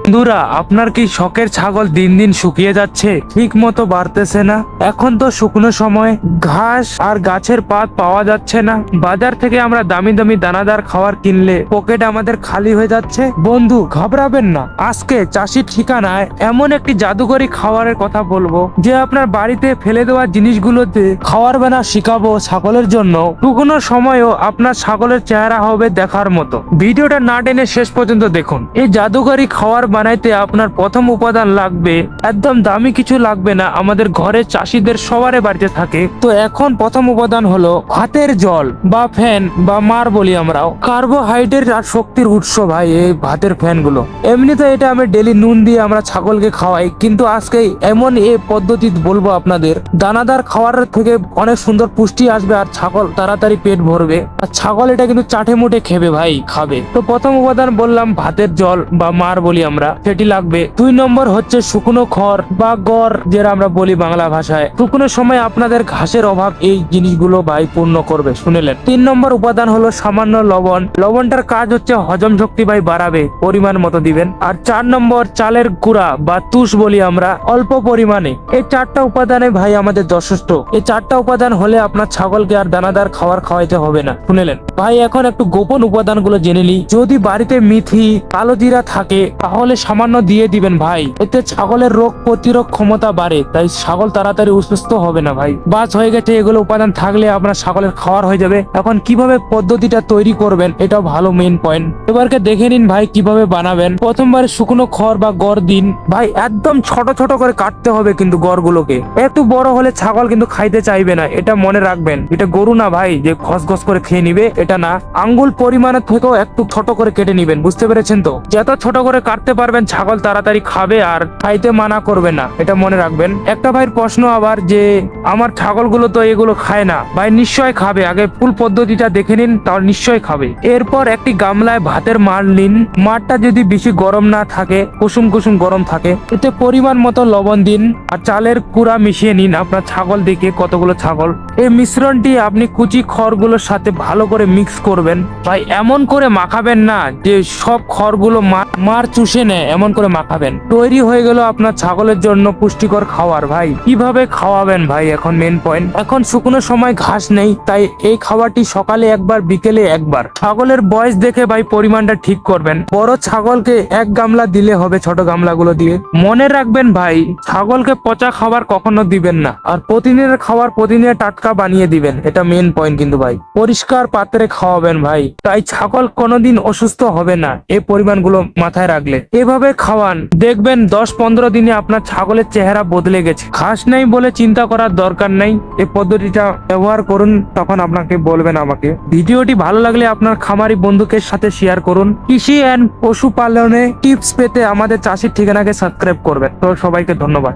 বন্ধুরা, আপনার কি শখের ছাগল দিন দিন শুকিয়ে যাচ্ছে, ঠিক মতো বাড়তেছে না? এখন তো শুকনো সময়, ঘাস আর গাছের পাত পাওয়া যাচ্ছে না। বাজার থেকে আমরা দামি দামি দানাদার খাবার কিনলে পকেট আমাদের খালি হয়ে যাচ্ছে। বন্ধু, ঘাবড়াবেন না, আজকে চাষির ঠিকানায় এমন একটি জাদুকরী খাবারের কথা বলবো যে আপনার বাড়িতে ফেলে দেওয়া জিনিসগুলোতে খাওয়ার বানা শিখাবো ছাগলের জন্য। শুকনো সময়ও আপনার ছাগলের চেহারা হবে দেখার মতো। ভিডিওটা না টেনে শেষ পর্যন্ত দেখুন। এই জাদুকরী খাবার বানাইতে আপনার প্রথম উপাদান লাগবে, একদম দামি কিছু লাগবে না, আমাদের ঘরে চাষিদের সবারই বাড়িতে থাকে। তো এখন প্রথম উপাদান হলো ভাতের জল বা ফ্যান বা মার বলি আমরাও। কার্বোহাইড্রেট আর শক্তির উৎস ভাই এই ভাতের ফ্যান গুলো। এমনিতে এটা আমি ডেলি নুন দিয়ে আমরা ছাগলকে খাওয়াই, কিন্তু আজকে এমন এই পদ্ধতি বলবো আপনাদের, দানাদার খাওয়ার থেকে অনেক সুন্দর পুষ্টি আসবে আর ছাগল তাড়াতাড়ি পেট ভরবে। আর ছাগল এটা কিন্তু চাটে মুটে খেবে ভাই, খাবে। তো প্রথম উপাদান বললাম ভাতের জল বা মার বলি আমরা, সেটি লাগবে। 2 নম্বর হচ্ছে শুকনো খড় বা গড়, যেটা আমরা বলি বাংলা ভাষায়। শুকনো সময় আপনাদের ঘাসের অভাব এই জিনিসগুলো ভাই পূর্ণ করবে, শুনেলেন। 3 নম্বর উপাদান হলো সামান্য লবণ। লবণটার কাজ হচ্ছে হজম শক্তি ভাই বাড়াবে, পরিমাণ মতো দিবেন। আর 4 নম্বর চালের গুঁড়া বা তুষ বলি আমরা, অল্প পরিমাণে। এই 4টা উপাদানে ভাই আমাদের যথেষ্ট। এই 4টা উপাদান হলে আপনার ছাগলকে আর দানাদার খাবার খাওয়াইতে হবে না, শুনেলেন ভাই। এখন একটু গোপন উপাদানগুলো জেনে নিই। যদি বাড়িতে মেথি, কালো জিরা থাকে তাহলে সামান্য দিয়ে দিবেন ভাই, এতে ছাগলের রোগ প্রতিরোধ ক্ষমতা বাড়ে, তাই ছাগল তাড়াতাড়ি অসুস্থ হবে না ভাই। বাস হয়ে গেছে, এগুলো উপাদান থাকলে আপনার ছাগলের খাওয়ার হয়ে যাবে। এখন কিভাবে পদ্ধতিটা তৈরি করবেন এটাও ভালো মেইন পয়েন্ট। এবারকে দেখে নিন ভাই কিভাবে বানাবেন। প্রথমবার শুকনো খড় বা গড় দিন ভাই, একদম ছোট ছোট করে কাটতে হবে কিন্তু গড়গুলোকে। একটু বড় হলে ছাগল কিন্তু খাইতে চাইবে না, এটা মনে রাখবেন। এটা গরু না ভাই যে ঘস ঘস করে খেয়ে নিবে, এটা না। আঙ্গুল পরিমাণের থেকেও একটু ছোট করে কেটে নিবেন, বুঝতে পেরেছেন তো? যত ছোট করে কাটতে পারবেন ছাগল তাড়াতাড়ি খাবে আর খাইতে মানা করবে না, এটা মনে রাখবেন। একটা ভাইয়ের প্রশ্ন আবার যে আমার ছাগলগুলো তো এগুলো খায় না। ভাই নিশ্চয় খাবে, আগে ফুল পদ্ধতিটা দেখে নিন, তাহলে নিশ্চয় খাবে। এরপর একটি গামলায় ভাতের মার নিন। মারটা যদি বেশি গরম না থাকে, কুসুম কুসুম গরম থাকে, এতে পরিমাণ মতো লবণ দিন আর চালের কুড়া মিশিয়ে নিন আপনার ছাগল দেখে কতগুলো ছাগল। এই মিশ্রণটি আপনি কুচি খড়গুলোর সাথে ভালো করে মিক্স করবেন ভাই। এমন করে মাখাবেন না যে সব খড়গুলো মার চুষে নেয়, এমন করে মাখাবেন। তৈরি হয়ে গেল আপনার ছাগলের জন্য পুষ্টিকর খাবার ভাই। কিভাবে খাওয়াবেন ভাই, এখন মেন পয়েন্ট। এখন শুকনো সময় ঘাস নেই, তাই এই খাবারটি সকালে একবার বিকেলে একবার। ছাগলের বয়স দেখে ভাই পরিমাণটা ঠিক করবেন। বড় ছাগলকে 1 গামলা দিলে হবে, ছোট গামলাগুলো দিয়ে। মনে রাখবেন ভাই, ছাগলকে পচা খাবার কখনো দিবেন না, আর প্রতিদিনের খাবার প্রতিদিনের টাটকা বানিয়ে দিবেন, এটা মেন পয়েন্ট কিন্তু ভাই। পরিষ্কার পাত্রে খাওয়াবেন ভাই, তাই ছাগল কোনোদিন অসুস্থ হবে না এই পরিমাণগুলো মাথায় রাখলে। এভাবে খাওয়ান, দেখবেন 10-15 দিনে আপনার ছাগলের চেহারা বদলে গেছে। ঘাস নেই বলে চিন্তা করার দরকার নেই, এই পদ্ধতিটা ব্যবহার করুন, তখন আপনাকে বলবেন আমাকে। ভিডিওটি ভালো লাগলে আপনার খামারি বন্ধুকে সাথে শেয়ার করুন। কৃষি এন্ড পশুপালনে টিপস পেতে আমাদের চাষির ঠিকানাকে সাবস্ক্রাইব করবেন। তো সবাইকে ধন্যবাদ।